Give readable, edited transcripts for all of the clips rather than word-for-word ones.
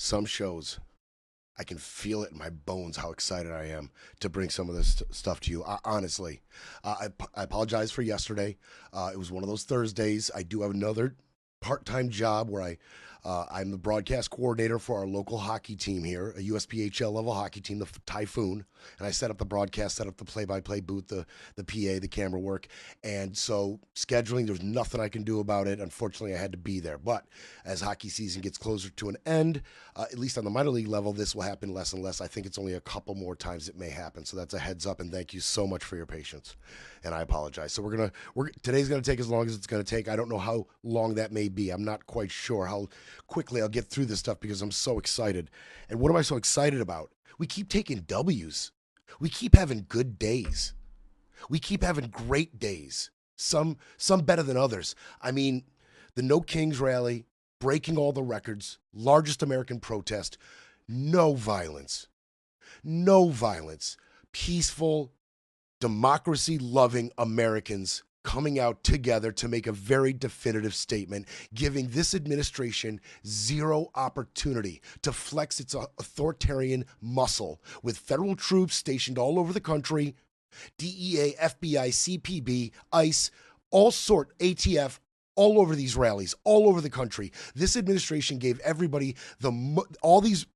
some shows, I can feel it in my bones how excited I am to bring some of this stuff to you. Honestly, I apologize for yesterday. It was one of those Thursdays. I do have another part-time job where I'm the broadcast coordinator for our local hockey team here, a USPHL level hockey team, the Typhoon. And I set up the broadcast, set up the play-by-play booth, the PA, the camera work. And so scheduling, there's nothing I can do about it. Unfortunately, I had to be there. But as hockey season gets closer to an end, at least on the minor league level, this will happen less and less. I think it's only a couple more times it may happen. So that's a heads up, and thank you so much for your patience. And I apologize. So today's gonna take as long as it's gonna take. I don't know how long that may be. I'm not quite sure how quickly I'll get through this stuff because I'm so excited. And what am I so excited about? We keep taking W's. We keep having good days. We keep having great days. Some better than others. I mean, the No Kings rally, breaking all the records, largest American protest, no violence. No violence. Peaceful, democracy-loving Americans coming out together to make a very definitive statement, giving this administration zero opportunity to flex its authoritarian muscle with federal troops stationed all over the country, DEA, FBI, CPB, ICE, ATF, all over these rallies, all over the country. This administration gave everybody all these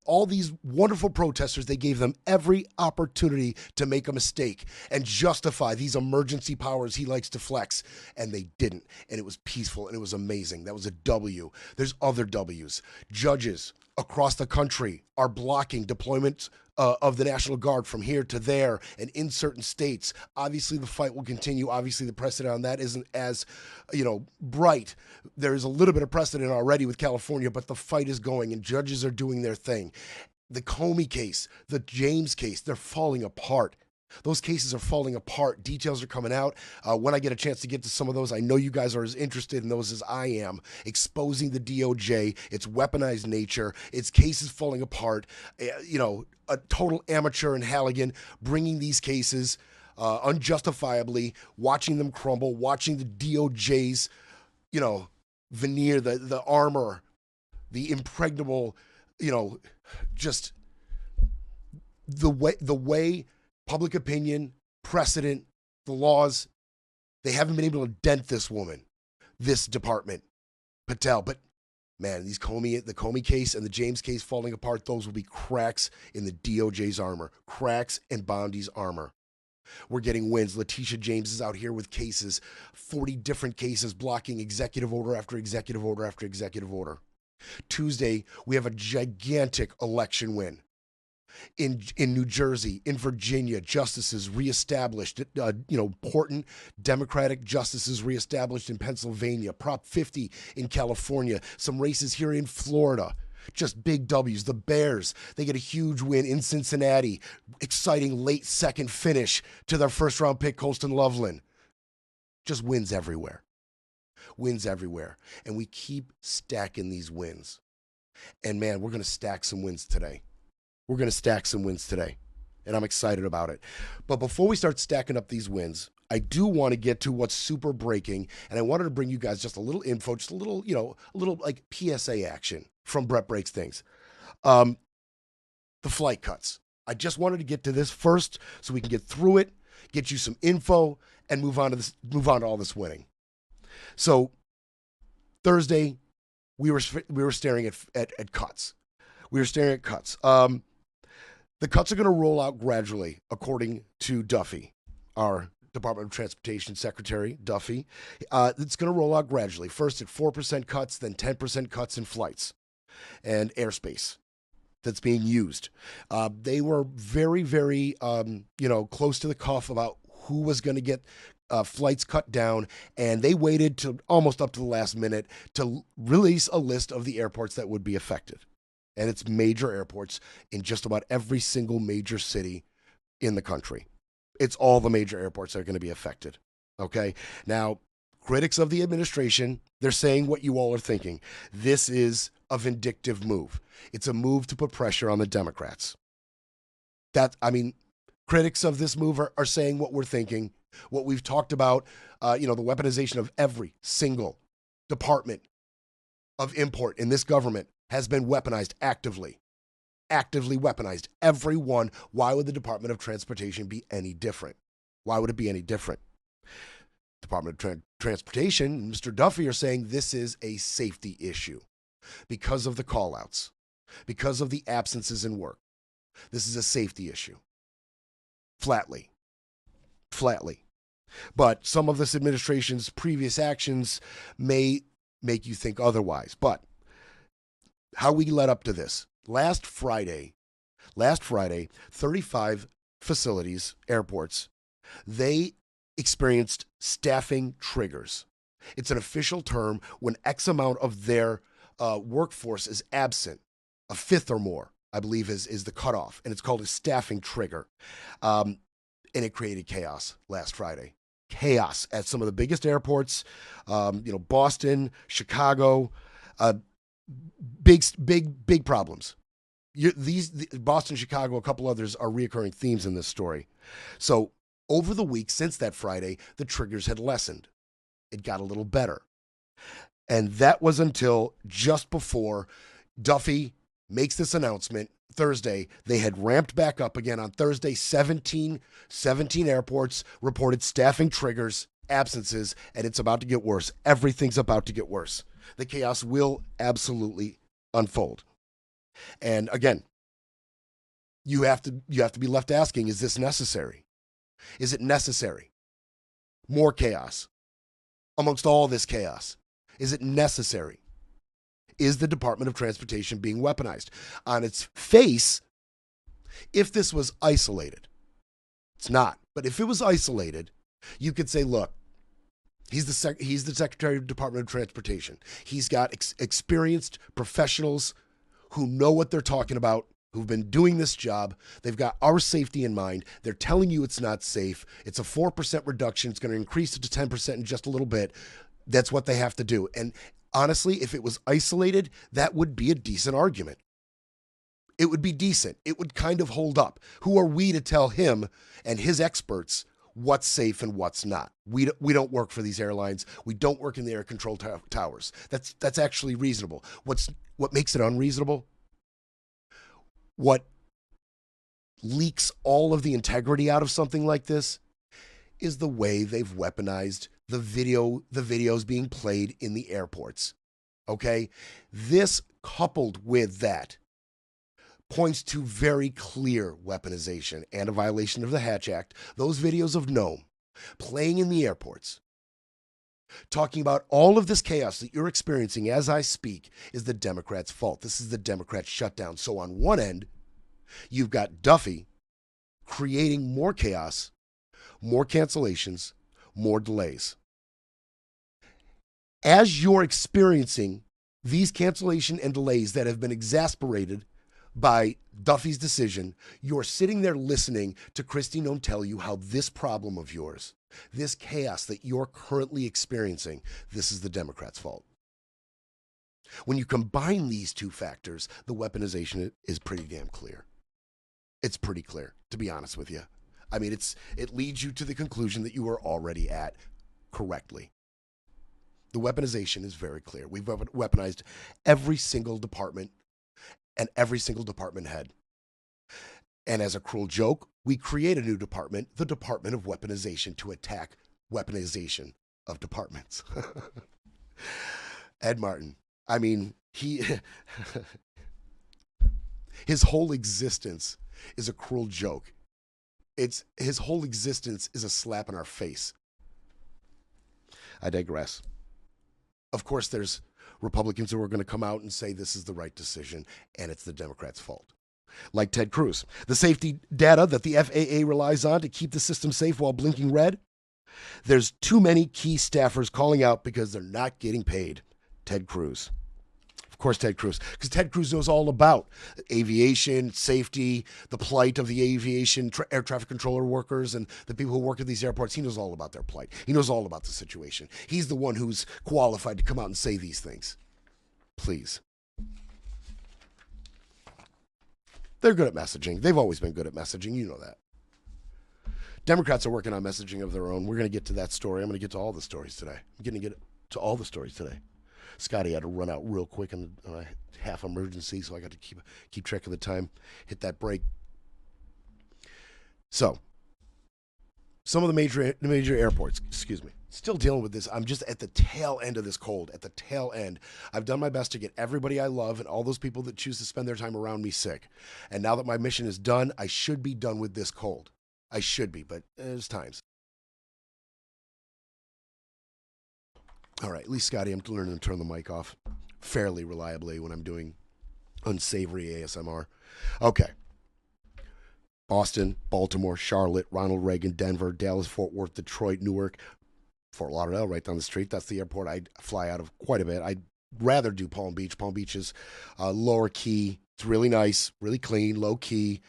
wonderful protesters, they gave them every opportunity to make a mistake and justify these emergency powers he likes to flex, and they didn't. And it was peaceful and it was amazing. That was a W. There's other W's. Judges across the country are blocking deployment of the National Guard from here to there and in certain states. Obviously, the fight will continue. Obviously, the precedent on that isn't as, bright. There's a little bit of precedent already with California, but the fight is going and judges are doing their thing. The Comey case, the James case, they're falling apart. Those cases are falling apart. Details are coming out. When I get a chance to get to some of those, I know you guys are as interested in those as I am. Exposing the DOJ, its weaponized nature, its cases falling apart. A total amateur in Halligan bringing these cases unjustifiably, watching them crumble, watching the DOJ's, veneer, the armor, the impregnable, just the way public opinion, precedent, the laws, they haven't been able to dent this woman, this department, Patel. But man, the Comey case and the James case falling apart, those will be cracks in the DOJ's armor, cracks in Bondi's armor. We're getting wins. Letitia James is out here with cases, 40 different cases blocking executive order after executive order after executive order. Tuesday, we have a gigantic election win. In New Jersey, in Virginia, justices reestablished, important Democratic justices reestablished in Pennsylvania, Prop 50 in California, some races here in Florida, just big W's. The Bears, they get a huge win in Cincinnati, exciting late second finish to their first round pick, Colston Loveland. Just wins everywhere. Wins everywhere. And we keep stacking these wins. And man, we're going to stack some wins today. We're going to stack some wins today, and I'm excited about it. But before we start stacking up these wins, I do want to get to what's super breaking, and I wanted to bring you guys just a little info, just a little like PSA action from Brett Breaks Things. The flight cuts. I just wanted to get to this first so we can get through it, get you some info, and move on to all this winning. So Thursday, we were staring at cuts. We were staring at cuts. The cuts are going to roll out gradually, according to Duffy, our Department of Transportation Secretary, Duffy. It's going to roll out gradually. First at 4% cuts, then 10% cuts in flights and airspace that's being used. They were very, very, close to the cuff about who was going to get flights cut down, and they waited to almost up to the last minute to release a list of the airports that would be affected. And it's major airports in just about every single major city in the country. It's all the major airports that are going to be affected. Okay? Now, critics of the administration, they're saying what you all are thinking. This is a vindictive move. It's a move to put pressure on the Democrats. Critics of this move are saying what we're thinking, what we've talked about, the weaponization of every single department of import in this government has been weaponized actively. actively weaponized. Every one. Why would the Department of Transportation be any different? Why would it be any different? Department of Transportation, Mr. Duffy, are saying this is a safety issue because of the call-outs, because of the absences in work. This is a safety issue. Flatly. But some of this administration's previous actions may make you think otherwise. But how we led up to this. Last Friday, 35 facilities, airports, they experienced staffing triggers. It's an official term when X amount of their workforce is absent, a fifth or more, I believe is the cutoff, and it's called a staffing trigger. And it created chaos last Friday. Chaos at some of the biggest airports, Boston, Chicago, big problems. Boston, Chicago, a couple others are reoccurring themes in this story. So over the week since that Friday, the triggers had lessened. It got a little better. And that was until just before Duffy makes this announcement. Thursday, they had ramped back up again. On Thursday, 17 airports reported staffing triggers, absences, and it's about to get worse. Everything's about to get worse. The chaos will absolutely unfold. And again, you have to be left asking, is this necessary? Is it necessary? More chaos. Amongst all this chaos, is it necessary? Is the Department of Transportation being weaponized? On its face, if this was isolated, it's not. But if it was isolated, you could say, look, he's the Secretary of the Department of Transportation. He's got experienced professionals who know what they're talking about, who've been doing this job. They've got our safety in mind. They're telling you it's not safe. It's a 4% reduction. It's going to increase it to 10% in just a little bit. That's what they have to do. And honestly, if it was isolated, that would be a decent argument. It would be decent. It would kind of hold up. Who are we to tell him and his experts what's safe and what's not? We don't work for these airlines. We don't work in the air control towers. That's actually reasonable. What makes it unreasonable? What leaks all of the integrity out of something like this is the way they've weaponized the videos being played in the airports. Okay? This, coupled with that, points to very clear weaponization and a violation of the Hatch Act. Those videos of Nome playing in the airports, talking about all of this chaos that you're experiencing as I speak, is the Democrats' fault. This is the Democrats' shutdown. So on one end, you've got Duffy creating more chaos, more cancellations, more delays. As you're experiencing these cancellation and delays that have been exasperated by Duffy's decision, you're sitting there listening to Kristi Noem tell you how this problem of yours, this chaos that you're currently experiencing, this is the Democrats' fault. When you combine these two factors, the weaponization is pretty damn clear. It's pretty clear, to be honest with you. I mean, it leads you to the conclusion that you were already at correctly. The weaponization is very clear. We've weaponized every single department and every single department head. And as a cruel joke, we create a new department, the Department of Weaponization, to attack weaponization of departments. Ed Martin, I mean, his whole existence is a cruel joke. His whole existence is a slap in our face. I digress. Of course, there's Republicans who are going to come out and say this is the right decision and it's the Democrats' fault. Like Ted Cruz. The safety data that the FAA relies on to keep the system safe while blinking red. There's too many key staffers calling out because they're not getting paid. Ted Cruz. Of course, Ted Cruz. Because Ted Cruz knows all about aviation, safety, the plight of the aviation, air traffic controller workers, and the people who work at these airports. He knows all about their plight. He knows all about the situation. He's the one who's qualified to come out and say these things. Please. They're good at messaging. They've always been good at messaging. You know that. Democrats are working on messaging of their own. We're going to get to that story. I'm going to get to all the stories today. I'm going to get to all the stories today. Scotty had to run out real quick on a half emergency, so I got to keep track of the time. Hit that break. So, some of the major airports, excuse me, still dealing with this. I'm just at the tail end of this cold, at the tail end. I've done my best to get everybody I love and all those people that choose to spend their time around me sick. And now that my mission is done, I should be done with this cold. I should be, but there's times. All right, at least, Scotty, I'm learning to turn the mic off fairly reliably when I'm doing unsavory ASMR. Okay. Boston, Baltimore, Charlotte, Ronald Reagan, Denver, Dallas, Fort Worth, Detroit, Newark, Fort Lauderdale, right down the street. That's the airport I fly out of quite a bit. I'd rather do Palm Beach. Palm Beach is lower key. It's really nice, really clean, low key.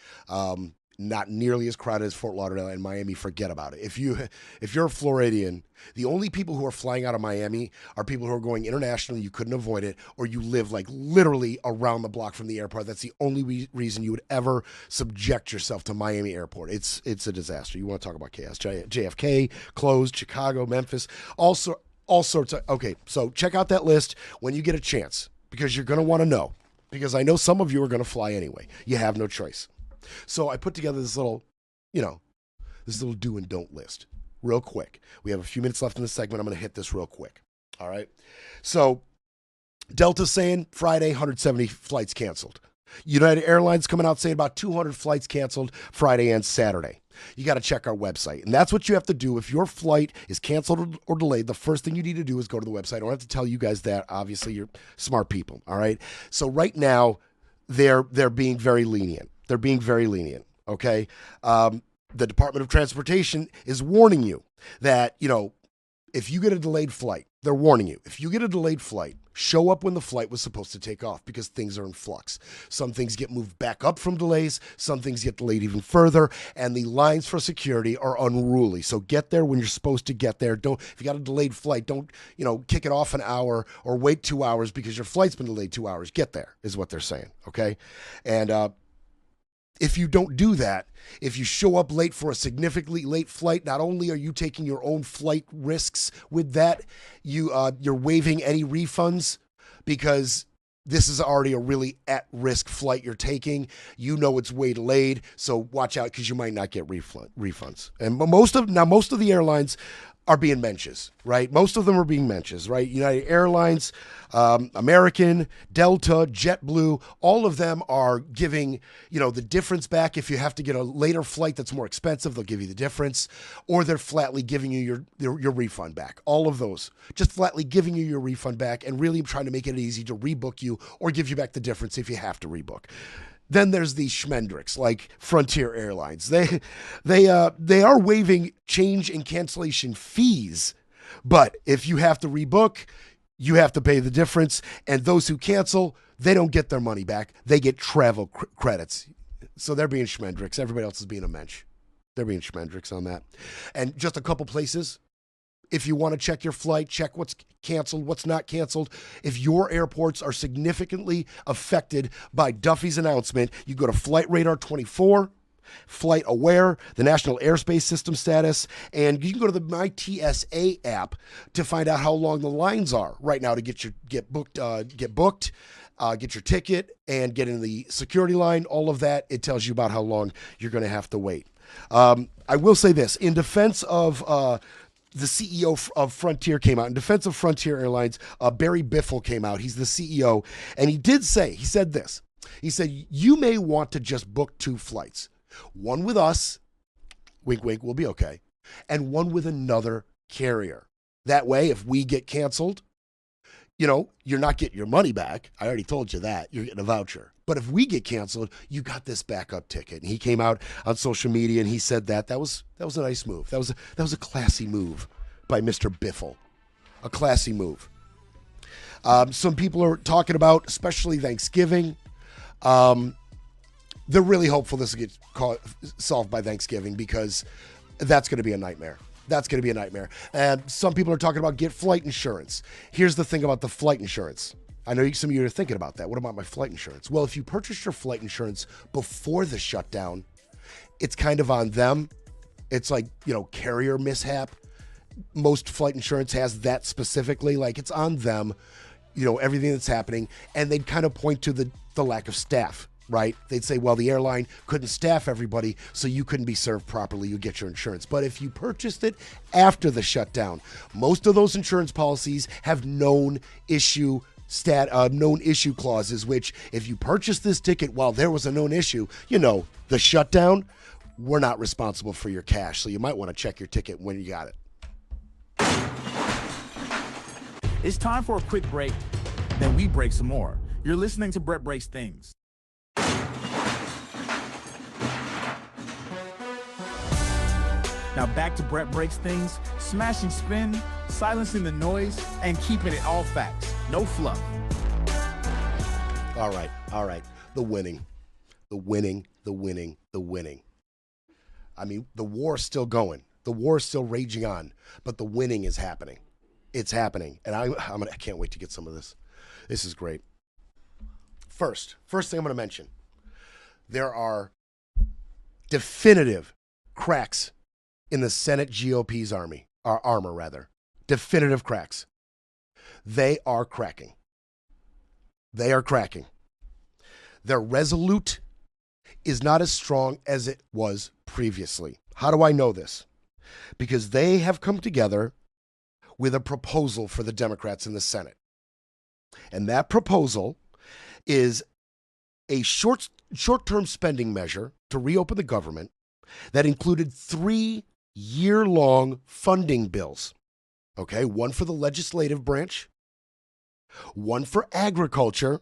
Not nearly as crowded as Fort Lauderdale and Miami. Forget about it. If you're a Floridian, the only people who are flying out of Miami are people who are going internationally. You couldn't avoid it, or you live like literally around the block from the airport. That's the only reason you would ever subject yourself to Miami Airport. It's a disaster. You want to talk about chaos? JFK closed, Chicago, Memphis, all sorts of. Okay, so check out that list when you get a chance, because you're going to want to know. Because I know some of you are going to fly anyway. You have no choice. So I put together this little, this little do and don't list real quick. We have a few minutes left in this segment. I'm going to hit this real quick. All right. So Delta's saying Friday, 170 flights canceled. United Airlines coming out saying about 200 flights canceled Friday and Saturday. You got to check our website. And that's what you have to do. If your flight is canceled or delayed, the first thing you need to do is go to the website. I don't have to tell you guys that. Obviously, you're smart people. All right. So right now, they're being very lenient. They're being very lenient, okay? The Department of Transportation is warning you that, if you get a delayed flight, they're warning you. If you get a delayed flight, show up when the flight was supposed to take off, because things are in flux. Some things get moved back up from delays. Some things get delayed even further, and the lines for security are unruly. So get there when you're supposed to get there. If you got a delayed flight, don't, kick it off an hour or wait 2 hours because your flight's been delayed 2 hours. Get there is what they're saying, okay? And, if you don't do that, if you show up late for a significantly late flight, not only are you taking your own flight risks with that, you're waiving any refunds, because this is already a really at-risk flight you're taking. You know it's way delayed, so watch out, because you might not get refunds. And most of the airlines are being mensches, right? Most of them are being mensches, right? United Airlines, American, Delta, JetBlue, all of them are giving, the difference back. If you have to get a later flight that's more expensive, they'll give you the difference, or they're flatly giving you your refund back. All of those, just flatly giving you your refund back, and really trying to make it easy to rebook you or give you back the difference if you have to rebook. Then there's these schmendricks like Frontier Airlines. They are waiving change and cancellation fees, but if you have to rebook, you have to pay the difference. And those who cancel, they don't get their money back. They get travel credits. So they're being schmendricks. Everybody else is being a mensch. They're being schmendricks on that. And just a couple places, if you want to check your flight, check what's canceled, what's not canceled. If your airports are significantly affected by Duffy's announcement, you go to Flight Radar 24, Flight Aware, the National Airspace System status, and you can go to the MyTSA app to find out how long the lines are right now to get booked, get your ticket, and get in the security line. All of that, it tells you about how long you're going to have to wait. I will say this, in defense of the CEO of Frontier came out. In defense of Frontier Airlines, Barry Biffle came out. He's the CEO. And he said this. He said, you may want to just book 2 flights. One with us, wink, wink, we'll be okay. And one with another carrier. That way, if we get canceled, you're not getting your money back. I already told you that. You're getting a voucher. But if we get canceled, you got this backup ticket. And he came out on social media and he said that was a nice move. That was a classy move by Mr. Biffle. A classy move. Some people are talking about, especially Thanksgiving. They're really hopeful this will get solved by Thanksgiving, because that's going to be a nightmare. That's going to be a nightmare. And some people are talking about get flight insurance. Here's the thing about the flight insurance. I know some of you are thinking about that. What about my flight insurance? Well, if you purchased your flight insurance before the shutdown, it's kind of on them. It's like, carrier mishap. Most flight insurance has that specifically. Like, it's on them. everything that's happening, and they'd kind of point to the lack of staff, right? They'd say, well, the airline couldn't staff everybody, so you couldn't be served properly. You get your insurance. But if you purchased it after the shutdown, most of those insurance policies have known issue clauses, which if you purchase this ticket while there was a known issue, the shutdown, we're not responsible for your cash. So you might want to check your ticket when you got it. It's time for a quick break, then we break some more. You're listening to Brett Breaks Things. Now back to Brett Breaks Things, smashing spin, silencing the noise, and keeping it all facts, no fluff. All right. The winning. I mean, the war's still going. The war's still raging on, but the winning is happening. It's happening, and I can't wait to get some of this. This is great. First thing I'm going to mention, there are definitive cracks in the Senate GOP's armor. Definitive cracks. They are cracking. Their resolute is not as strong as it was previously. How do I know this? Because they have come together with a proposal for the Democrats in the Senate. And that proposal is a short-term spending measure to reopen the government that included 3-year-long funding bills. Okay, one for the legislative branch, one for agriculture,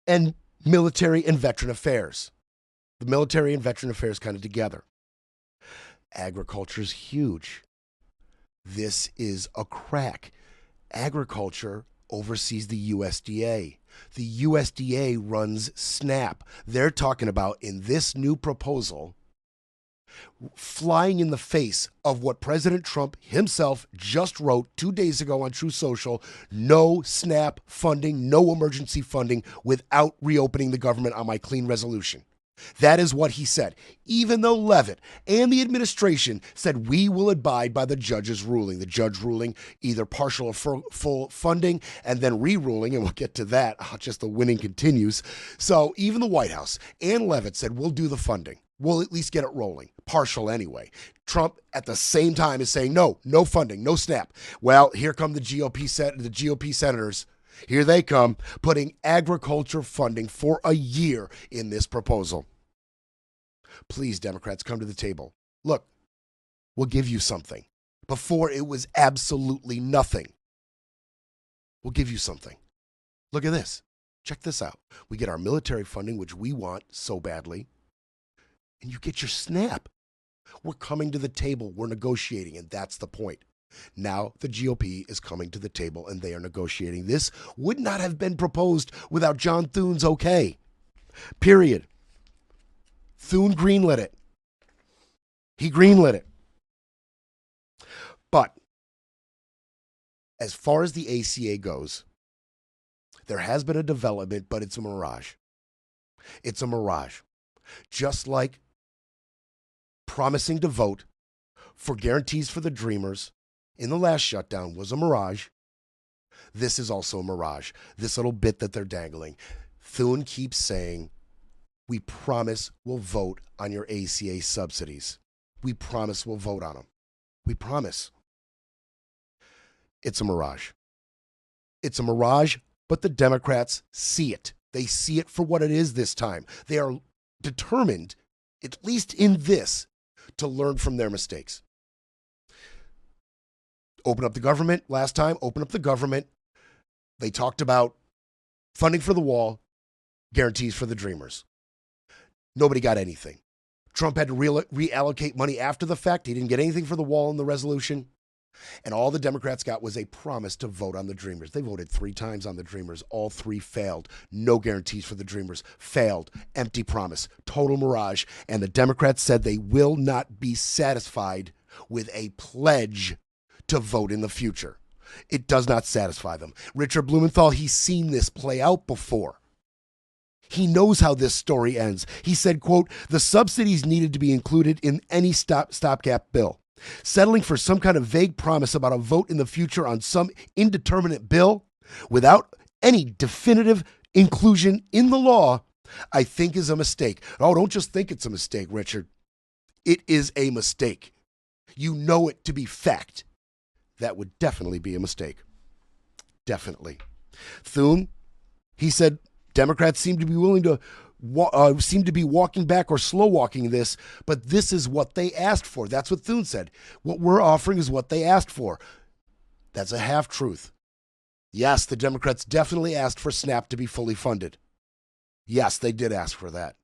and military and veteran affairs. The military and veteran affairs kind of together. Agriculture is huge. This is a crack. Agriculture oversees the USDA. The USDA runs SNAP. They're talking about, in this new proposal, flying in the face of what President Trump himself just wrote 2 days ago on True Social: no SNAP funding, no emergency funding without reopening the government on my clean resolution. That is what he said, even though Leavitt and the administration said we will abide by the judge's ruling. The judge ruling either partial or full funding, and then re-ruling, and we'll get to that. Just the winning continues. So even the White House and Leavitt said we'll do the funding. We'll at least get it rolling, partial anyway. Trump at the same time is saying no funding, no SNAP. Well, here come the GOP senators. Here they come, putting agriculture funding for a year in this proposal. Please, Democrats, come to the table. Look, we'll give you something. Before, it was absolutely nothing. We'll give you something. Look at this. Check this out. We get our military funding, which we want so badly, and you get your SNAP. We're coming to the table. We're negotiating, and that's the point. Now the GOP is coming to the table and they are negotiating. This would not have been proposed without John Thune's okay. Period. Thune greenlit it. He greenlit it. But as far as the ACA goes, there has been a development, but it's a mirage. It's a mirage. Just like promising to vote for guarantees for the Dreamers in the last shutdown was a mirage, this is also a mirage. This little bit that they're dangling. Thune keeps saying, we promise we'll vote on your ACA subsidies. We promise we'll vote on them. We promise. It's a mirage. It's a mirage, but the Democrats see it. They see it for what it is this time. They are determined, at least in this, to learn from their mistakes. Open up the government last time, open up the government. They talked about funding for the wall, guarantees for the Dreamers. Nobody got anything. Trump had to reallocate money after the fact. He didn't get anything for the wall in the resolution. And all the Democrats got was a promise to vote on the Dreamers. They voted 3 times on the Dreamers. All 3 failed. No guarantees for the Dreamers. Failed. Empty promise. Total mirage. And the Democrats said they will not be satisfied with a pledge to vote in the future. It does not satisfy them. Richard Blumenthal, he's seen this play out before. He knows how this story ends. He said, quote, the subsidies needed to be included in any stopgap bill. Settling for some kind of vague promise about a vote in the future on some indeterminate bill without Any definitive inclusion in the law, I think is a mistake. Oh, don't just think it's a mistake, Richard. It is a mistake. You know it to be fact. That would definitely be a mistake. Definitely. Thune, he said, Democrats seem to be willing to seem to be walking back or slow walking this, but this is what they asked for. That's what Thune said. What we're offering is what they asked for. That's a half-truth. Yes, the Democrats definitely asked for SNAP to be fully funded. Yes, they did ask for that.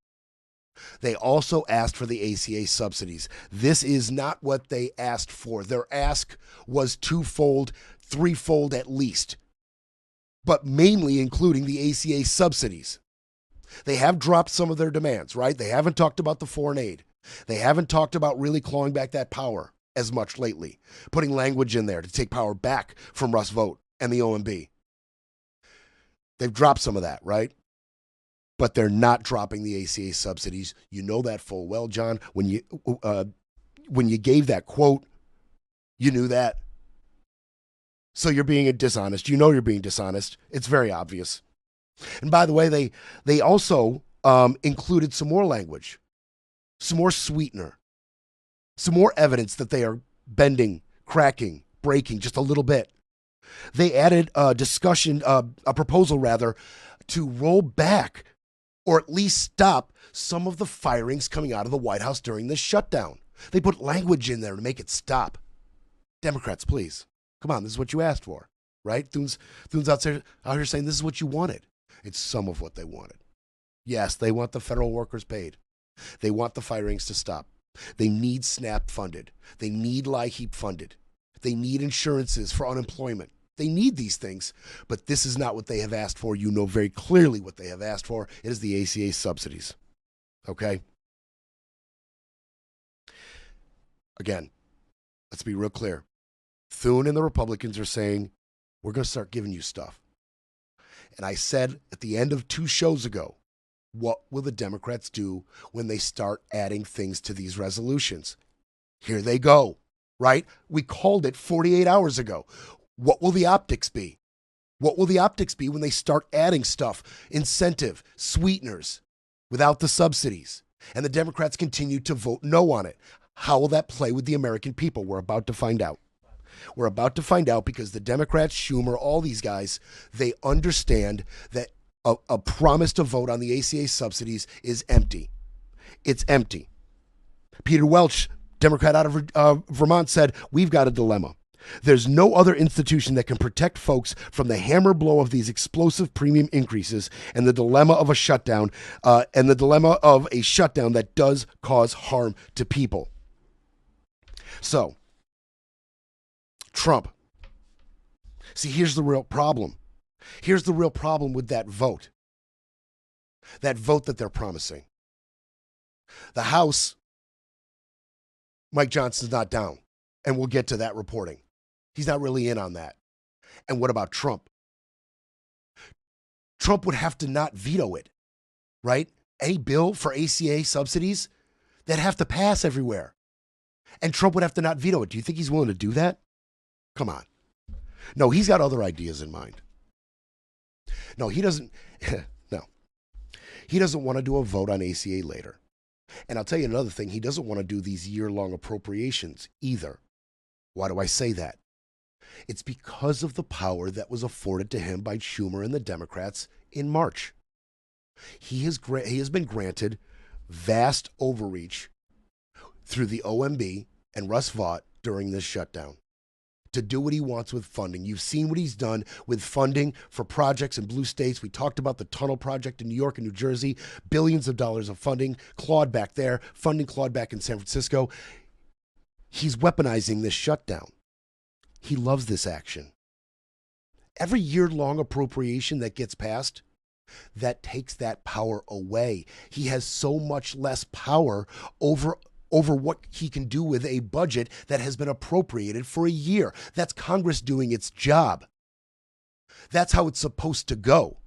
They also asked for the ACA subsidies. This is not what they asked for. Their ask was twofold, threefold at least, but mainly including the ACA subsidies. They have dropped some of their demands, right? They haven't talked about the foreign aid. They haven't talked about really clawing back that power as much lately, putting language in there to take power back from Russ Vought and the OMB. They've dropped some of that, right? But they're not dropping the ACA subsidies. You know that full well, John. When you gave that quote, you knew that. So you're being dishonest. You know you're being dishonest. It's very obvious. And by the way, they also included some more language, some more sweetener, some more evidence that they are bending, cracking, breaking just a little bit. They added a proposal rather, to roll back or at least stop some of the firings coming out of the White House during this shutdown. They put language in there to make it stop. Democrats, please. Come on, this is what you asked for, right? Thune's out here saying this is what you wanted. It's some of what they wanted. Yes, they want the federal workers paid. They want the firings to stop. They need SNAP funded. They need LIHEAP funded. They need insurances for unemployment. They need these things, but this is not what they have asked for. You know very clearly what they have asked for. It is the ACA subsidies. Okay? Again, let's be real clear. Thune and the Republicans are saying, we're going to start giving you stuff. And I said at the end of 2 shows ago, what will the Democrats do when they start adding things to these resolutions? Here they go, right? We called it 48 hours ago. What will the optics be? What will the optics be when they start adding stuff, incentive, sweeteners, without the subsidies, and the Democrats continue to vote no on it? How will that play with the American people? We're about to find out. We're about to find out because the Democrats, Schumer, all these guys, they understand that a promise to vote on the ACA subsidies is empty. It's empty. Peter Welch, Democrat out of Vermont, said, we've got a dilemma. There's no other institution that can protect folks from the hammer blow of these explosive premium increases and the dilemma of a shutdown, that does cause harm to people. So, Trump. See, here's the real problem. Here's the real problem with that vote. That vote that they're promising. The House, Mike Johnson's not down, and we'll get to that reporting. He's not really in on that. And what about Trump? Trump would have to not veto it, right? Any bill for ACA subsidies, that'd have to pass everywhere. And Trump would have to not veto it. Do you think he's willing to do that? Come on. No, he's got other ideas in mind. No, he doesn't. No. He doesn't want to do a vote on ACA later. And I'll tell you another thing. He doesn't want to do these year-long appropriations either. Why do I say that? It's because of the power that was afforded to him by Schumer and the Democrats in March. He has been granted vast overreach through the OMB and Russ Vought during this shutdown to do what he wants with funding. You've seen what he's done with funding for projects in blue states. We talked about the tunnel project in New York and New Jersey, billions of dollars of funding clawed back there, funding clawed back in San Francisco. He's weaponizing this shutdown. He loves this action. Every year-long appropriation that gets passed, that takes that power away. He has so much less power over what he can do with a budget that has been appropriated for a year. That's Congress doing its job. That's how it's supposed to go.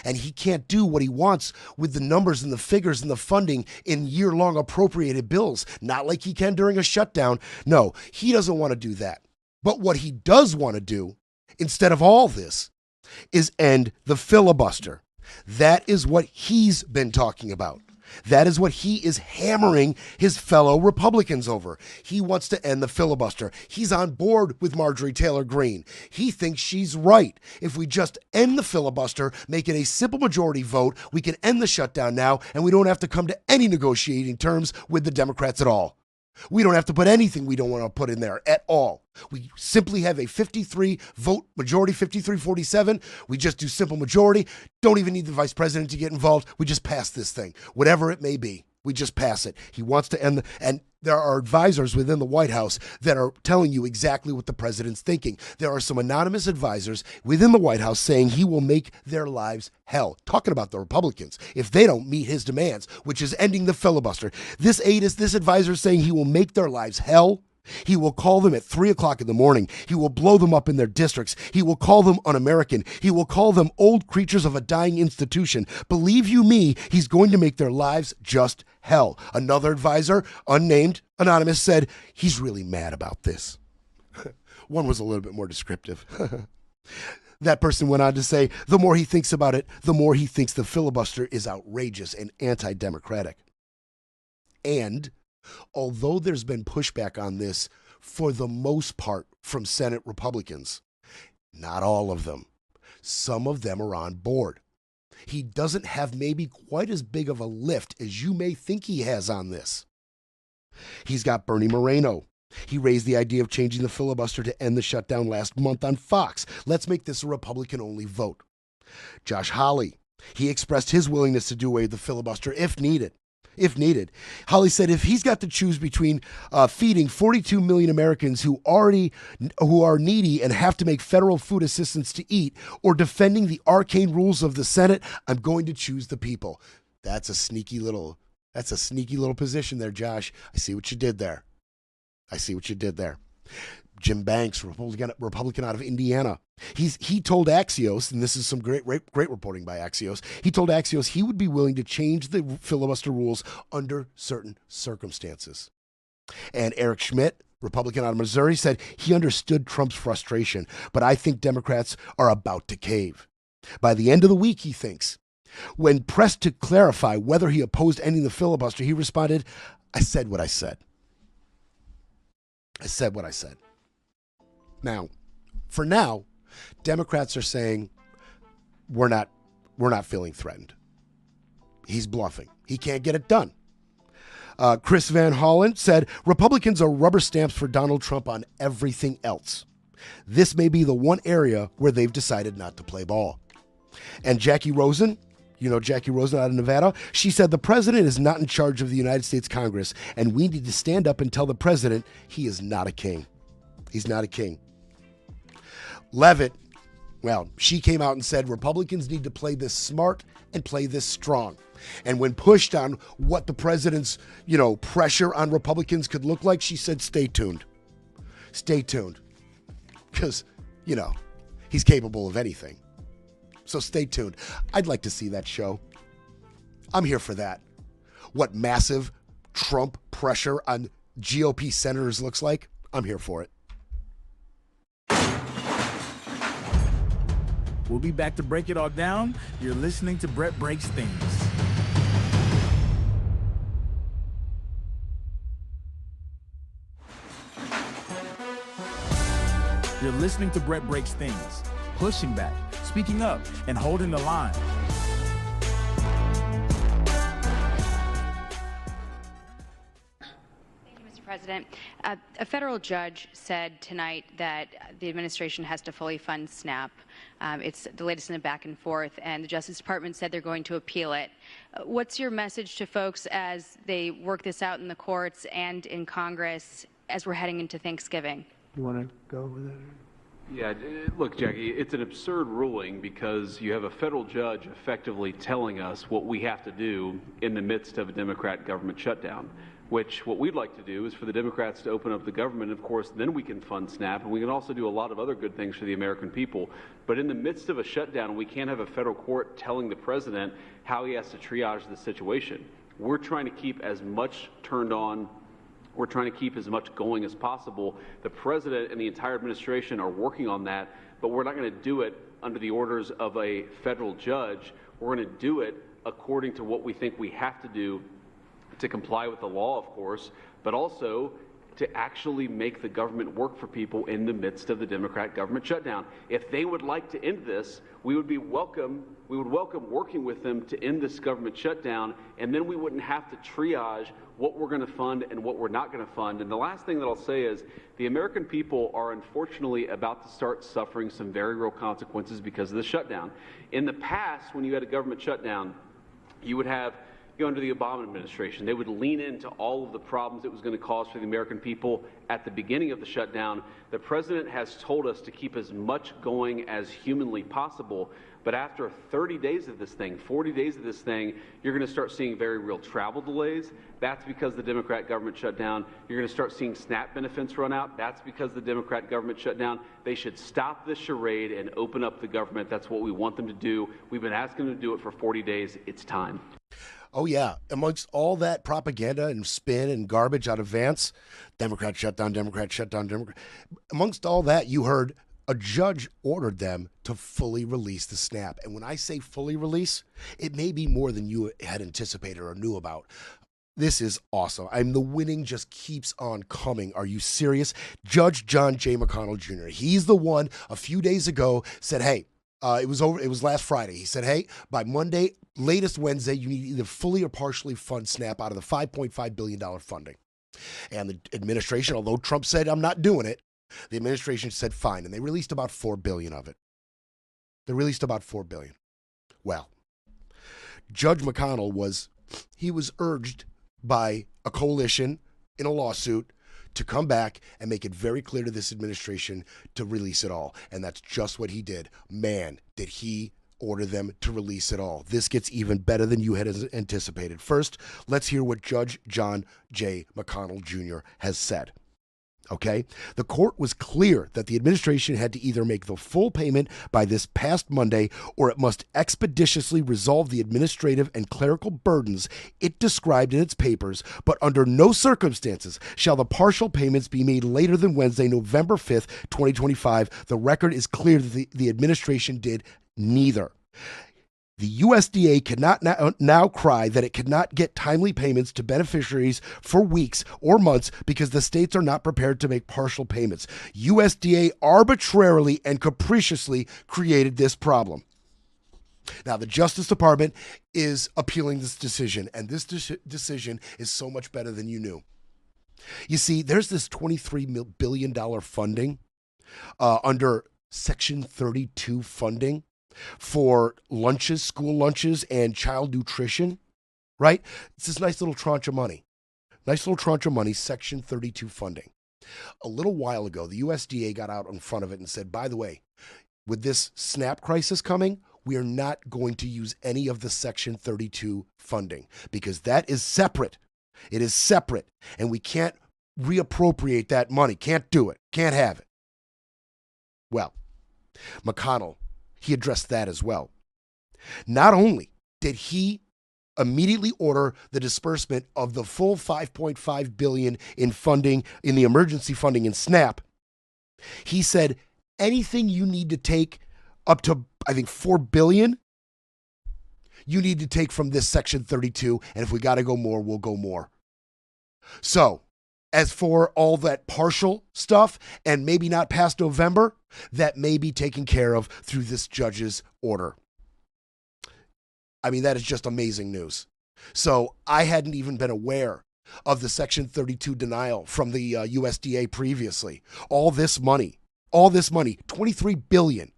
And he can't do what he wants with the numbers and the figures and the funding in year-long appropriated bills, not like he can during a shutdown. No, he doesn't want to do that. But what he does want to do, instead of all this, is end the filibuster. That is what he's been talking about. That is what he is hammering his fellow Republicans over. He wants to end the filibuster. He's on board with Marjorie Taylor Greene. He thinks she's right. If we just end the filibuster, make it a simple majority vote, we can end the shutdown now, and we don't have to come to any negotiating terms with the Democrats at all. We don't have to put anything we don't want to put in there at all. We simply have a 53 vote majority, 53-47. We just do simple majority. Don't even need the vice president to get involved. We just pass this thing, whatever it may be. We just pass it. He wants to end and there are advisors within the White House that are telling you exactly what the president's thinking. There are some anonymous advisors within the White House saying he will make their lives hell. Talking about the Republicans, if they don't meet his demands, which is ending the filibuster. This advisor is saying he will make their lives hell. He will call them at 3 o'clock in the morning. He will blow them up in their districts. He will call them un-American. He will call them old creatures of a dying institution. Believe you me, he's going to make their lives just hell. Another advisor, unnamed, anonymous, said he's really mad about this. One was a little bit more descriptive. That person went on to say, the more he thinks about it, the more he thinks the filibuster is outrageous and anti-democratic. And although there's been pushback on this for the most part from Senate Republicans, not all of them. Some of them are on board. He doesn't have maybe quite as big of a lift as you may think he has on this. He's got Bernie Moreno. He raised the idea of changing the filibuster to end the shutdown last month on Fox. Let's make this a Republican-only vote. Josh Hawley, he expressed his willingness to do away with the filibuster if needed. Hawley said if he's got to choose between feeding 42 million Americans who are needy and have to make federal food assistance to eat, or defending the arcane rules of the Senate, I'm going to choose the people. That's a sneaky little position there, Josh. I see what you did there. Jim Banks, Republican out of Indiana. He told Axios, and this is some great reporting by Axios, he told Axios he would be willing to change the filibuster rules under certain circumstances. And Eric Schmidt, Republican out of Missouri, said he understood Trump's frustration, but I think Democrats are about to cave. By the end of the week, he thinks. When pressed to clarify whether he opposed ending the filibuster, he responded, I said what I said. Now, for now, Democrats are saying we're not feeling threatened. He's bluffing. He can't get it done. Chris Van Hollen said Republicans are rubber stamps for Donald Trump on everything else. This may be the one area where they've decided not to play ball. And Jackie Rosen, Jackie Rosen out of Nevada, she said the president is not in charge of the United States Congress, and we need to stand up and tell the president he is not a king. He's not a king. Leavitt, well, she came out and said Republicans need to play this smart and play this strong. And when pushed on what the president's, pressure on Republicans could look like, she said, stay tuned. Stay tuned. Because, he's capable of anything. So stay tuned. I'd like to see that show. I'm here for that. What massive Trump pressure on GOP senators looks like, I'm here for it. We'll be back to break it all down. You're listening to Brett Breaks Things. You're listening to Brett Breaks Things. Pushing back, speaking up, and holding the line. President, a federal judge said tonight that the administration has to fully fund SNAP. It's the latest in a back and forth, and the Justice Department said they're going to appeal it. What's your message to folks as they work this out in the courts and in Congress as we're heading into Thanksgiving? You want to go with it? Yeah, look, Jackie, it's an absurd ruling because you have a federal judge effectively telling us what we have to do in the midst of a Democrat government shutdown, which what we'd like to do is for the Democrats to open up the government. Of course, then we can fund SNAP, and we can also do a lot of other good things for the American people. But in the midst of a shutdown, we can't have a federal court telling the president how he has to triage the situation. We're trying to keep as much turned on. We're trying to keep as much going as possible. The president and the entire administration are working on that, but we're not going to do it under the orders of a federal judge. We're going to do it according to what we think we have to do to comply with the law, of course, but also to actually make the government work for people in the midst of the Democrat government shutdown. If they would like to end this, we would welcome working with them to end this government shutdown, and then we wouldn't have to triage what we're going to fund and what we're not going to fund. And the last thing that I'll say is the American people are unfortunately about to start suffering some very real consequences because of the shutdown. In the past, when you had a government shutdown, you would have, under the Obama administration, they would lean into all of the problems it was going to cause for the American people at the beginning of the shutdown. The president has told us to keep as much going as humanly possible, but after 30 days of this thing, 40 days of this thing, you're going to start seeing very real travel delays. That's because the Democrat government shut down. You're going to start seeing SNAP benefits run out. That's because the Democrat government shut down. They should stop this charade and open up the government. That's what we want them to do. We've been asking them to do it for 40 days. It's time. Oh, yeah. Amongst all that propaganda and spin and garbage out of Vance, Democrat shutdown, Democrat shutdown, Democrat. Amongst all that, you heard a judge ordered them to fully release the SNAP. And when I say fully release, it may be more than you had anticipated or knew about. This is awesome. The winning just keeps on coming. Are you serious? Judge John J. McConnell Jr., he's the one a few days ago said, hey, it was last Friday. He said, hey, by Monday, latest Wednesday, you need either fully or partially fund SNAP out of the $5.5 billion funding. And the administration, although Trump said, I'm not doing it, the administration said, fine. And they released about $4 billion of it. They released about $4 billion. Well, Judge McConnell was urged by a coalition in a lawsuit to come back and make it very clear to this administration to release it all. And that's just what he did. Man, did he order them to release it all. This gets even better than you had anticipated. First, let's hear what Judge John J. McConnell Jr. has said. Okay? The court was clear that the administration had to either make the full payment by this past Monday or it must expeditiously resolve the administrative and clerical burdens it described in its papers, but under no circumstances shall the partial payments be made later than Wednesday, November 5th, 2025. The record is clear that the administration did neither. The USDA cannot now cry that it cannot get timely payments to beneficiaries for weeks or months because the states are not prepared to make partial payments. USDA arbitrarily and capriciously created this problem. Now, the Justice Department is appealing this decision, and this decision is so much better than you knew. You see, there's this $23 billion funding under Section 32 funding for lunches, school lunches, and child nutrition, right? It's this nice little tranche of money. Section 32 funding. A little while ago, the USDA got out in front of it and said, by the way, with this SNAP crisis coming, we are not going to use any of the Section 32 funding because that is separate. It is separate, and we can't reappropriate that money. Can't do it. Can't have it. Well, McConnell, he addressed that as well. Not only did he immediately order the disbursement of the full $5.5 billion in funding, in the emergency funding in SNAP, he said anything you need to take up to, I think, $4 billion, you need to take from this Section 32, and if we got to go more, we'll go more. So, as for all that partial stuff, and maybe not past November, that may be taken care of through this judge's order. I mean, that is just amazing news. So I hadn't even been aware of the Section 32 denial from the USDA previously. All this money, $23 billion.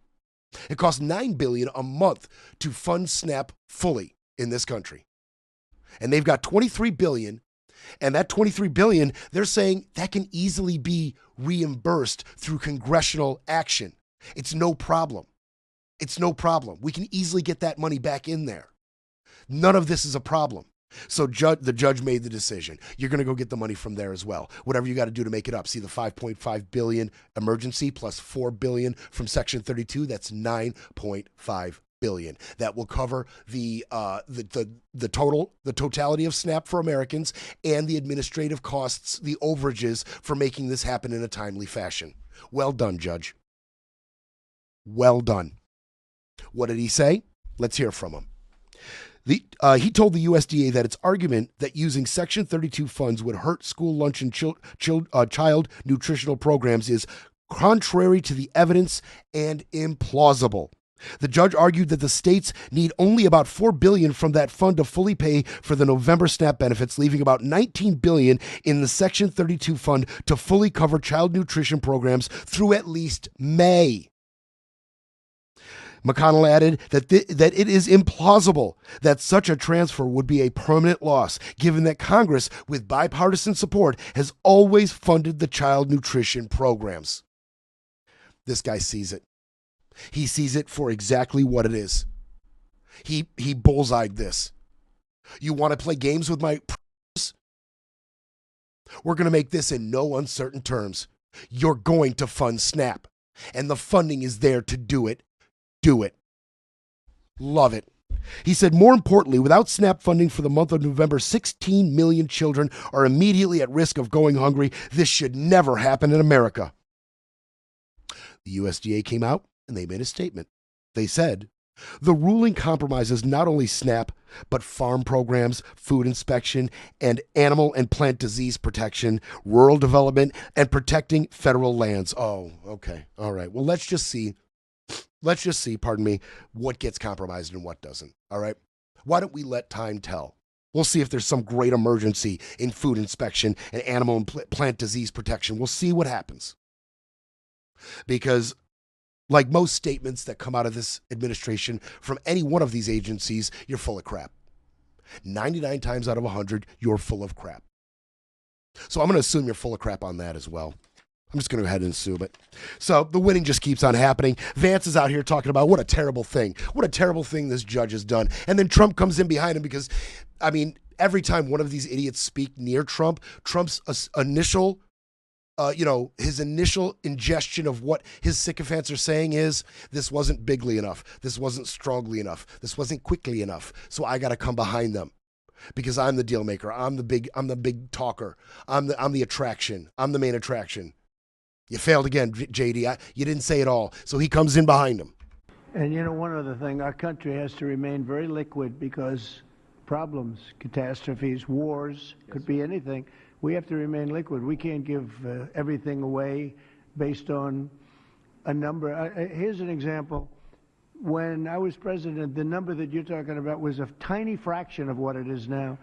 It costs $9 billion a month to fund SNAP fully in this country. And they've got $23 billion. And that $23 billion, they're saying that can easily be reimbursed through congressional action. It's no problem. We can easily get that money back in there. None of this is a problem. So the judge made the decision. You're going to go get the money from there as well. Whatever you got to do to make it up. See the $5.5 billion emergency plus $4 billion from Section 32. That's $9.5 billion. That will cover the totality of SNAP for Americans and the administrative costs, the overages for making this happen in a timely fashion. Well done, Judge. Well done. What did he say? Let's hear from him. He told the USDA that its argument that using Section 32 funds would hurt school lunch and child nutritional programs is contrary to the evidence and implausible. The judge argued that the states need only about $4 billion from that fund to fully pay for the November SNAP benefits, leaving about $19 billion in the Section 32 fund to fully cover child nutrition programs through at least May. McConnell added that it is implausible that such a transfer would be a permanent loss, given that Congress, with bipartisan support, has always funded the child nutrition programs. This guy sees it. He sees it for exactly what it is. He bullseyed this. You want to play games with my prayers? We're going to make this in no uncertain terms. You're going to fund SNAP, and the funding is there to do it. Do it. Love it. He said, more importantly, without SNAP funding for the month of November, 16 million children are immediately at risk of going hungry. This should never happen in America. The USDA came out and they made a statement. They said, the ruling compromises not only SNAP, but farm programs, food inspection, and animal and plant disease protection, rural development, and protecting federal lands. Oh, okay. All right. Well, let's just see, what gets compromised and what doesn't. All right. Why don't we let time tell? We'll see if there's some great emergency in food inspection and animal and plant disease protection. We'll see what happens. Because like most statements that come out of this administration from any one of these agencies, you're full of crap. 99 times out of 100, you're full of crap. So I'm going to assume you're full of crap on that as well. I'm just going to go ahead and assume it. So the winning just keeps on happening. Vance is out here talking about what a terrible thing. What a terrible thing this judge has done. And then Trump comes in behind him because, I mean, every time one of these idiots speak near Trump, Trump's initial, his initial ingestion of what his sycophants are saying is, this wasn't bigly enough. This wasn't strongly enough. This wasn't quickly enough. So I got to come behind them. Because I'm the deal maker. I'm the big talker. I'm the attraction. I'm the main attraction. You failed again, JD. You didn't say it all. So he comes in behind him. And one other thing, our country has to remain very liquid because problems, catastrophes, wars, could be anything. We have to remain liquid. We can't give everything away based on a number. Here's an example. When I was president, the number that you're talking about was a tiny fraction of what it is now.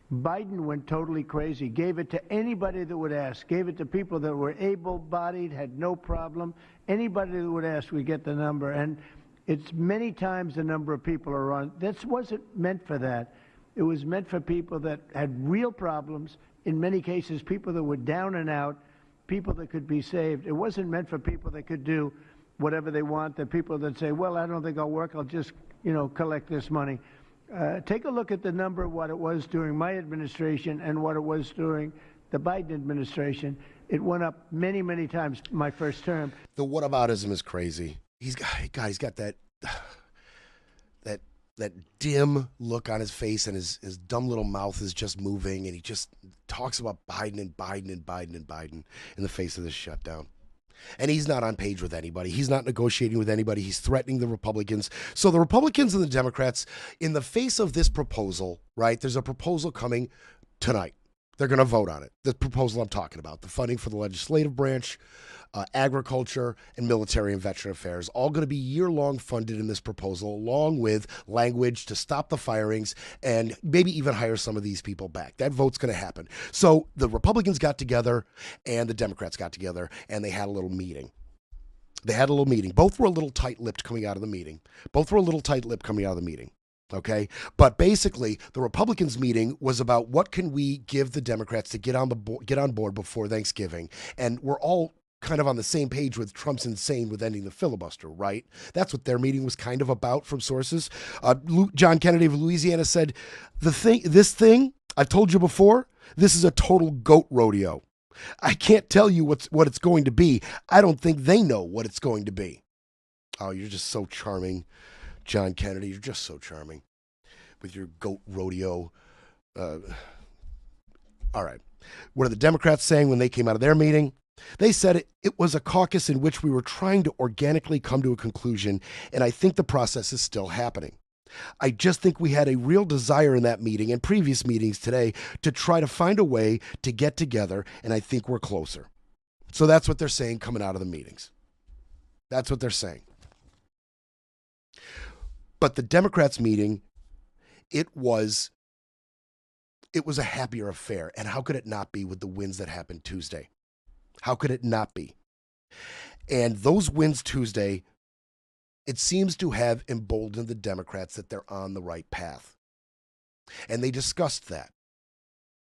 Biden went totally crazy, gave it to anybody that would ask, gave it to people that were able-bodied, had no problem. Anybody that would ask would get the number. And it's many times the number of people are on. This wasn't meant for that. It was meant for people that had real problems, in many cases people that were down and out, people that could be saved. It wasn't meant for people that could do whatever they want, the people that say, well, I don't think I'll work, I'll just, collect this money. Take a look at the number of what it was during my administration and what it was during the Biden administration. It went up many, many times my first term. The whataboutism is crazy. He's got that dim look on his face, and his dumb little mouth is just moving, and he just talks about Biden and Biden and Biden and Biden in the face of this shutdown. And he's not on page with anybody. He's not negotiating with anybody. He's threatening the Republicans. So the Republicans and the Democrats, in the face of this proposal, right, there's a proposal coming tonight. They're going to vote on it. The proposal I'm talking about, the funding for the legislative branch, agriculture, and military and veteran affairs, all going to be year-long funded in this proposal, along with language to stop the firings and maybe even hire some of these people back. That vote's going to happen. So the Republicans got together and the Democrats got together, and they had a little meeting. Both were a little tight-lipped coming out of the meeting. Okay, but basically, the Republicans' meeting was about what can we give the Democrats to get on board before Thanksgiving, and we're all kind of on the same page with Trump's insane with ending the filibuster, right? That's what their meeting was kind of about from sources. John Kennedy of Louisiana said, this thing, I've told you before, this is a total goat rodeo. I can't tell you what it's going to be. I don't think they know what it's going to be. Oh, you're just so charming, John Kennedy. You're just so charming with your goat rodeo. All right. What are the Democrats saying when they came out of their meeting? They said it was a caucus in which we were trying to organically come to a conclusion, and I think the process is still happening. I just think we had a real desire in that meeting and previous meetings today to try to find a way to get together, and I think we're closer. So that's what they're saying coming out of the meetings. That's what they're saying. But the Democrats' meeting, it was a happier affair. And how could it not be with the wins that happened Tuesday? How could it not be? And those wins Tuesday, it seems to have emboldened the Democrats that they're on the right path. And they discussed that.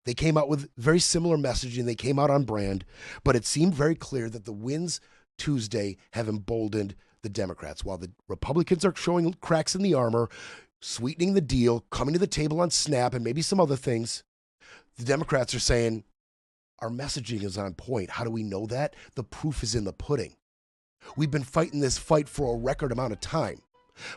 They came out with very similar messaging. They came out on brand, but it seemed very clear that the wins Tuesday have emboldened the Democrats. While the Republicans are showing cracks in the armor, sweetening the deal, coming to the table on SNAP and maybe some other things, the Democrats are saying, our messaging is on point. How do we know that? The proof is in the pudding. We've been fighting this fight for a record amount of time.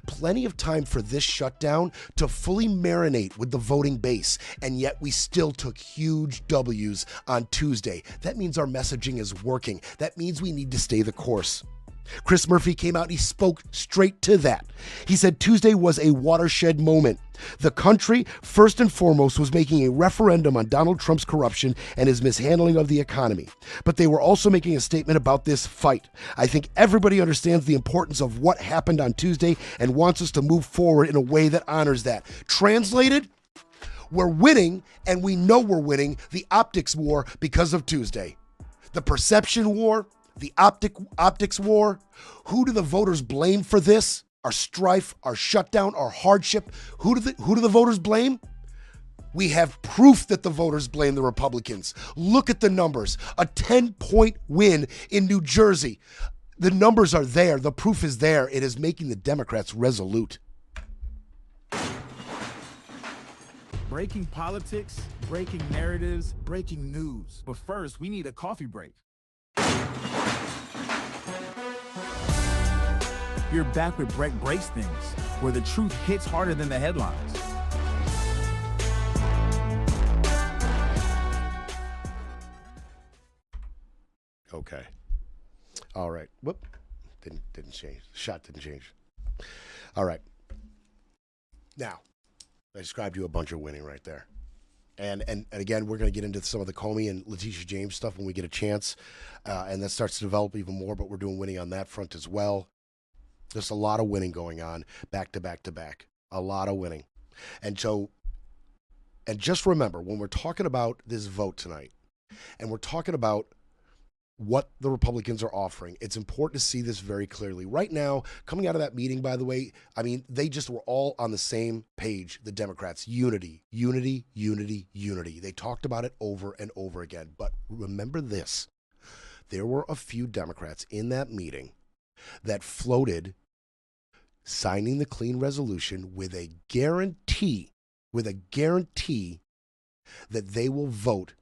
Plenty of time for this shutdown to fully marinate with the voting base, and yet we still took huge W's on Tuesday. That means our messaging is working. That means we need to stay the course. Chris Murphy came out and he spoke straight to that. He said Tuesday was a watershed moment. The country, first and foremost, was making a referendum on Donald Trump's corruption and his mishandling of the economy. But they were also making a statement about this fight. I think everybody understands the importance of what happened on Tuesday and wants us to move forward in a way that honors that. Translated, we're winning, and we know we're winning the optics war because of Tuesday. The perception war, the optics war. Who do the voters blame for this? Our strife, our shutdown, our hardship. Who do the voters blame? We have proof that the voters blame the Republicans. Look at the numbers. A 10-point win in New Jersey. The numbers are there. The proof is there. It is making the Democrats resolute. Breaking politics, breaking narratives, breaking news. But first, we need a coffee break. You're back with Brett Breaks Things, where the truth hits harder than the headlines. Okay. All right. Whoop. Didn't change. Shot didn't change. All right. Now, I described you a bunch of winning right there. And again, we're going to get into some of the Comey and Letitia James stuff when we get a chance. And that starts to develop even more, but we're doing winning on that front as well. There's a lot of winning going on back to back to back. A lot of winning. And just remember, when we're talking about this vote tonight, and we're talking about what the Republicans are offering, it's important to see this very clearly. Right now, coming out of that meeting, by the way, I mean, they just were all on the same page, the Democrats. Unity, unity, unity, unity. They talked about it over and over again. But remember this. There were a few Democrats in that meeting that floated signing the clean resolution with a guarantee that they will vote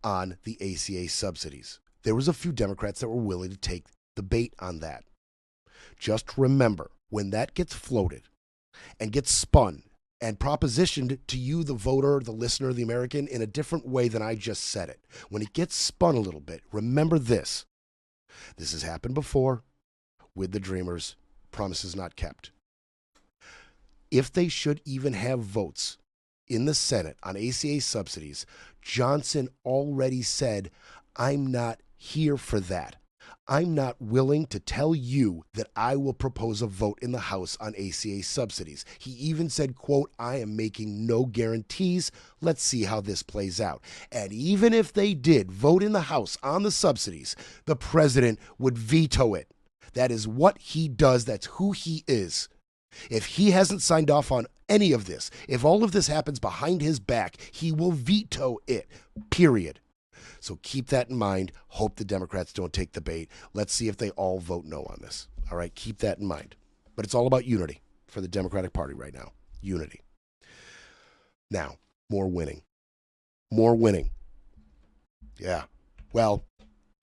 on the ACA subsidies. There was a few Democrats that were willing to take the bait on that. Just remember, when that gets floated and gets spun and propositioned to you, the voter, the listener, the American, in a different way than I just said it, when it gets spun a little bit, remember this. This has happened before with the Dreamers, promises not kept. If they should even have votes in the Senate on ACA subsidies, Johnson already said, I'm not here for that. I'm not willing to tell you that I will propose a vote in the House on ACA subsidies. He even said, quote, I am making no guarantees. Let's see how this plays out. And even if they did vote in the House on the subsidies, the president would veto it. That is what he does. That's who he is. If he hasn't signed off on any of this, if all of this happens behind his back, he will veto it, period. So keep that in mind. Hope the Democrats don't take the bait. Let's see if they all vote no on this. All right, keep that in mind. But it's all about unity for the Democratic Party right now. Unity. Now, more winning. More winning. Yeah. Well,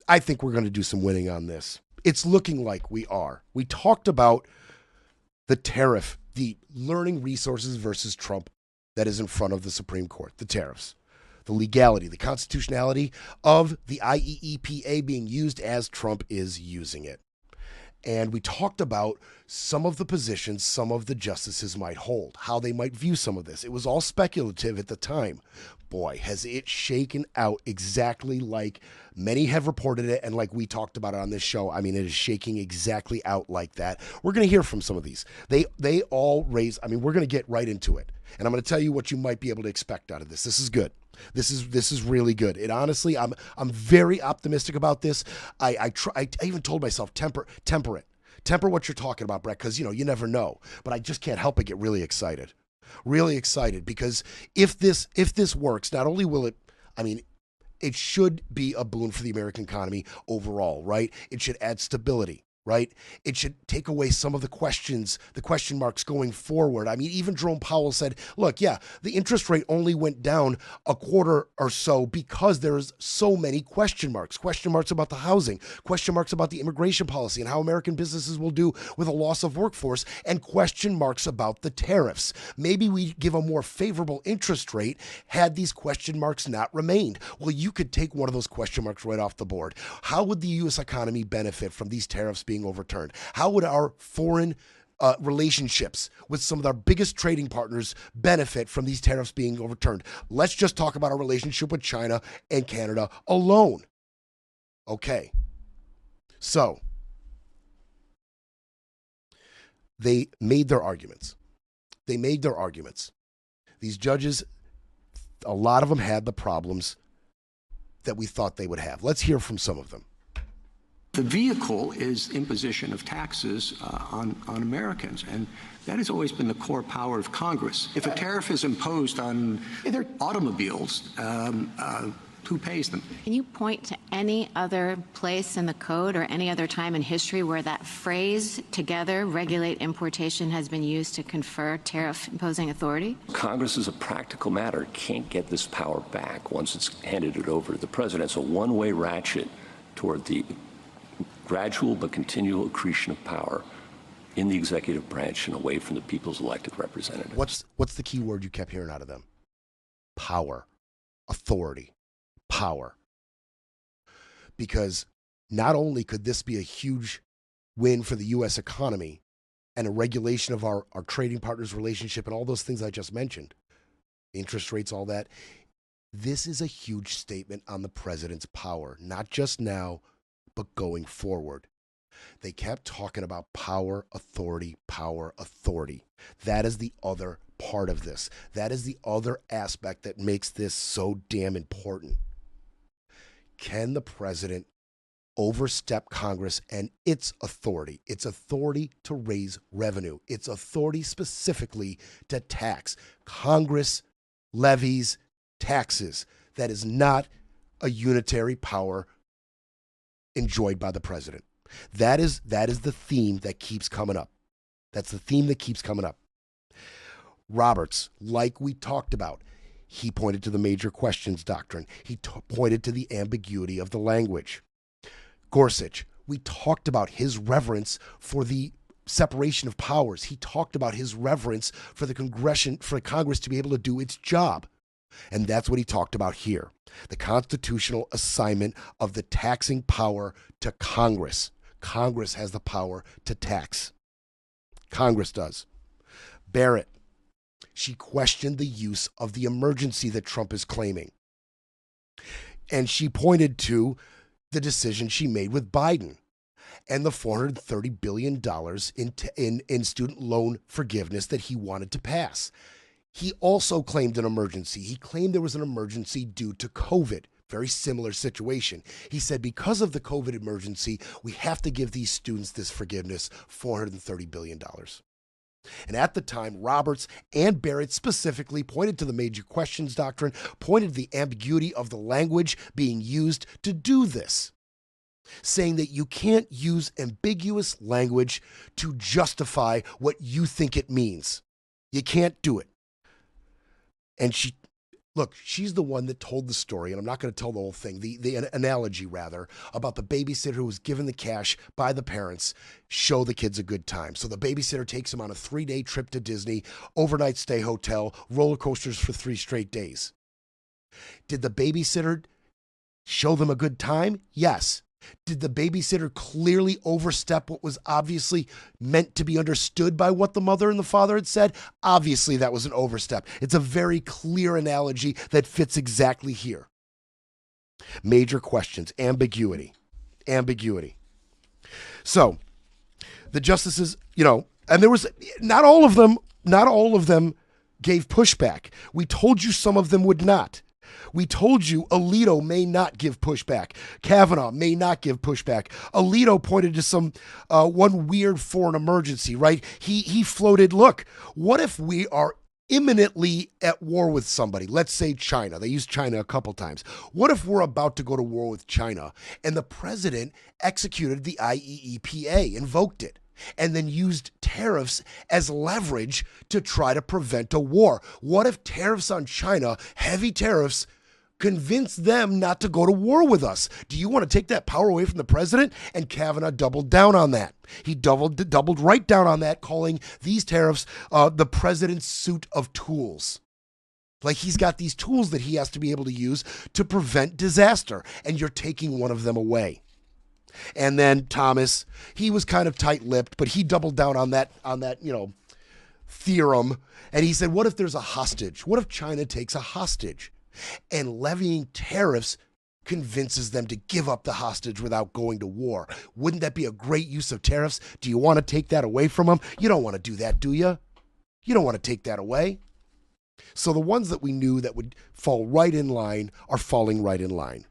I think we're going to do some winning on this. It's looking like we are. We talked about the tariff, the learning resources versus Trump that is in front of the Supreme Court, the tariffs. the legality, the constitutionality of the IEEPA being used as Trump is using it. And we talked about some of the positions some of the justices might hold, how they might view some of this. It was all speculative at the time. Boy, has it shaken out exactly like many have reported it and like we talked about it on this show. I mean, it is shaking exactly out like that. We're going to hear from some of these. They all raise, I mean, we're going to get right into it. And I'm going to tell you what you might be able to expect out of this. This is good. This is really good. It honestly, I'm very optimistic about this. I even told myself temper it. Temper what you're talking about, Brett, because you never know. But I just can't help but get really excited. Really excited because if this works, not only will it, I mean, it should be a boon for the American economy overall, right? It should add stability, right? It should take away some of the question marks going forward. I mean, even Jerome Powell said, look, yeah, the interest rate only went down a quarter or so because there's so many question marks about the housing, question marks about the immigration policy and how American businesses will do with a loss of workforce, and question marks about the tariffs. Maybe we give a more favorable interest rate had these question marks not remained. Well, you could take one of those question marks right off the board. How would the U.S. economy benefit from these tariffs being overturned? How would our foreign relationships with some of our biggest trading partners benefit from these tariffs being overturned? Let's just talk about our relationship with China and Canada alone. Okay. So they made their arguments. These judges, a lot of them had the problems that we thought they would have. Let's hear from some of them. The vehicle is imposition of taxes on Americans, and that has always been the core power of Congress. If a tariff is imposed on automobiles, who pays them? Can you point to any other place in the code or any other time in history where that phrase, together regulate importation, has been used to confer tariff-imposing authority? Congress, as a practical matter, can't get this power back once it's handed it over to the president. It's a one-way ratchet toward the gradual but continual accretion of power in the executive branch and away from the people's elected representatives. What's the key word you kept hearing out of them? Power, authority, power. Because not only could this be a huge win for the U.S. economy and a regulation of our trading partners' relationship and all those things I just mentioned, interest rates, all that, this is a huge statement on the president's power, not just now, but going forward. They kept talking about power, authority, power, authority. That is the other part of this. That is the other aspect that makes this so damn important. Can the president overstep Congress and its authority to raise revenue, its authority specifically to tax? Congress levies taxes. That is not a unitary power enjoyed by the president. That is the theme that keeps coming up. That's the theme that keeps coming up. Roberts, like we talked about, he pointed to the major questions doctrine. He pointed to the ambiguity of the language. Gorsuch, we talked about his reverence for the separation of powers. He talked about his reverence for the Congress to be able to do its job. And that's what he talked about here. The constitutional assignment of the taxing power to Congress. Congress has the power to tax. Congress does. Barrett, she questioned the use of the emergency that Trump is claiming. And she pointed to the decision she made with Biden and the $430 billion in student loan forgiveness that he wanted to pass. He also claimed an emergency. He claimed there was an emergency due to COVID. Very similar situation. He said because of the COVID emergency, we have to give these students this forgiveness, $430 billion. And at the time, Roberts and Barrett specifically pointed to the major questions doctrine, pointed to the ambiguity of the language being used to do this, saying that you can't use ambiguous language to justify what you think it means. You can't do it. And she's the one that told the story, and I'm not going to tell the whole thing, the analogy rather, about the babysitter who was given the cash by the parents, show the kids a good time. So the babysitter takes them on a 3-day trip to Disney, overnight stay hotel, roller coasters for 3 straight days. Did the babysitter show them a good time? Yes. Did the babysitter clearly overstep what was obviously meant to be understood by what the mother and the father had said? Obviously, that was an overstep. It's a very clear analogy that fits exactly here. Major questions, ambiguity. So, the justices, and there was not all of them gave pushback. We told you some of them would not. We told you Alito may not give pushback. Kavanaugh may not give pushback. Alito pointed to some one weird foreign emergency, right? He floated, look, what if we are imminently at war with somebody? Let's say China. They used China a couple times. What if we're about to go to war with China and the president executed the IEEPA, invoked it, and then used tariffs as leverage to try to prevent a war? What if tariffs on China, heavy tariffs, convince them not to go to war with us? Do you want to take that power away from the president? And Kavanaugh doubled down on that. He doubled right down on that, calling these tariffs the president's suit of tools. Like he's got these tools that he has to be able to use to prevent disaster, and you're taking one of them away. And then Thomas, he was kind of tight-lipped, but he doubled down on that, theorem. And he said, what if there's a hostage? What if China takes a hostage? And levying tariffs convinces them to give up the hostage without going to war. Wouldn't that be a great use of tariffs? Do you want to take that away from them? You don't want to do that, do you? You don't want to take that away. So the ones that we knew that would fall right in line are falling right in line.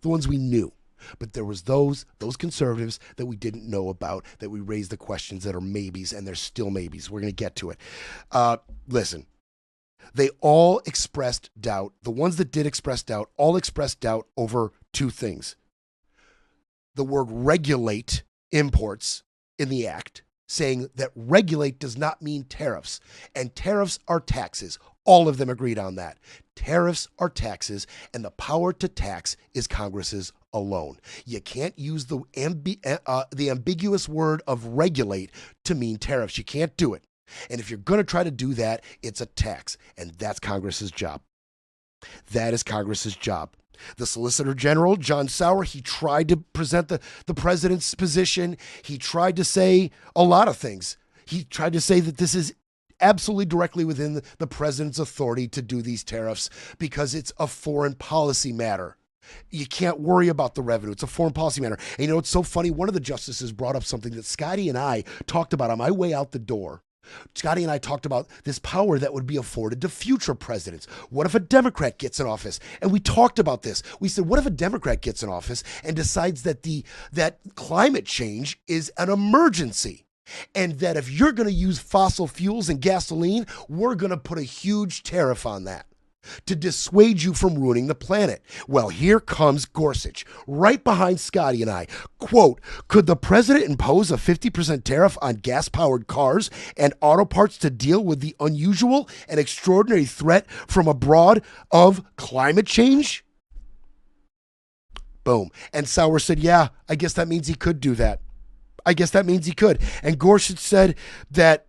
The ones we knew. But there was those conservatives that we didn't know about, that we raised the questions that are maybes, and they're still maybes. We're going to get to it. Listen, they all expressed doubt. The ones that did express doubt all expressed doubt over two things. The word regulate imports in the act, saying that regulate does not mean tariffs, and tariffs are taxes. All of them agreed on that. Tariffs are taxes, and the power to tax is Congress's alone. You can't use the ambiguous word of regulate to mean tariffs. You can't do it. And if you're going to try to do that, it's a tax, and that's Congress's job. That is Congress's job. The Solicitor General, John Sauer, he tried to present the president's position. He tried to say a lot of things. He tried to say that this is absolutely directly within the president's authority to do these tariffs because it's a foreign policy matter. You can't worry about the revenue. It's a foreign policy matter. And it's so funny. One of the justices brought up something that Scotty and I talked about on my way out the door. Scotty and I talked about this power that would be afforded to future presidents. What if a Democrat gets in office? And we talked about this. We said, what if a Democrat gets in office and decides that that climate change is an emergency? And that if you're going to use fossil fuels and gasoline, we're going to put a huge tariff on that to dissuade you from ruining the planet. Well, here comes Gorsuch, right behind Scotty and I. Quote, could the president impose a 50% tariff on gas-powered cars and auto parts to deal with the unusual and extraordinary threat from abroad of climate change? Boom. And Sauer said, yeah, I guess that means he could do that. I guess that means he could. And Gorsuch said that,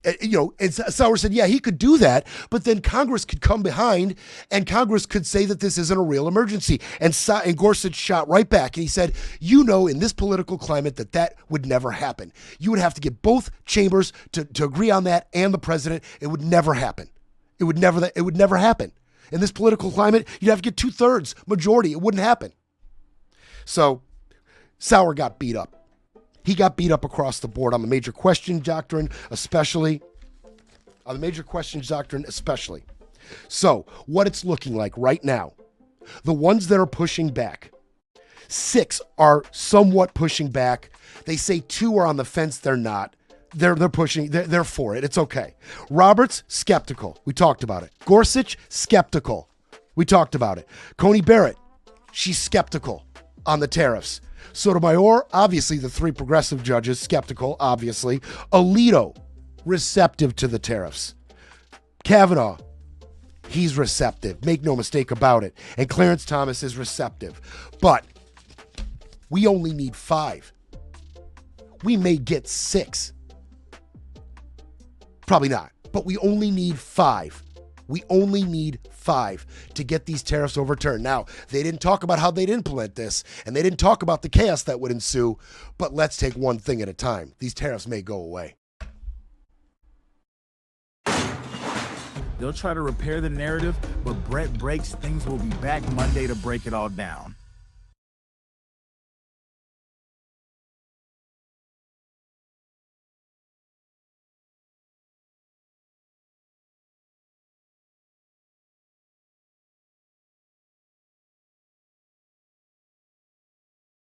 and Sauer said, yeah, he could do that, but then Congress could come behind and Congress could say that this isn't a real emergency. And Gorsuch shot right back and he said, in this political climate that would never happen. You would have to get both chambers to agree on that and the president. It would never happen. It would never happen. In this political climate, you'd have to get 2/3 majority. It wouldn't happen. So Sauer got beat up. He got beat up across the board on the major question doctrine, especially. So what it's looking like right now, the ones that are pushing back, 6 are somewhat pushing back. They say 2 are on the fence. They're not. They're pushing. They're for it. It's okay. Roberts, skeptical. We talked about it. Gorsuch, skeptical. We talked about it. Coney Barrett, she's skeptical on the tariffs. Sotomayor, obviously the 3 progressive judges, skeptical, obviously. Alito, receptive to the tariffs. Kavanaugh, he's receptive. Make no mistake about it. And Clarence Thomas is receptive. But we only need 5. We may get 6. Probably not. But we only need 5. We only need 5 to get these tariffs overturned. Now, they didn't talk about how they'd implement this, and they didn't talk about the chaos that would ensue, but let's take one thing at a time. These tariffs may go away. They'll try to repair the narrative, but Brett Breaks Things will be back Monday to break it all down.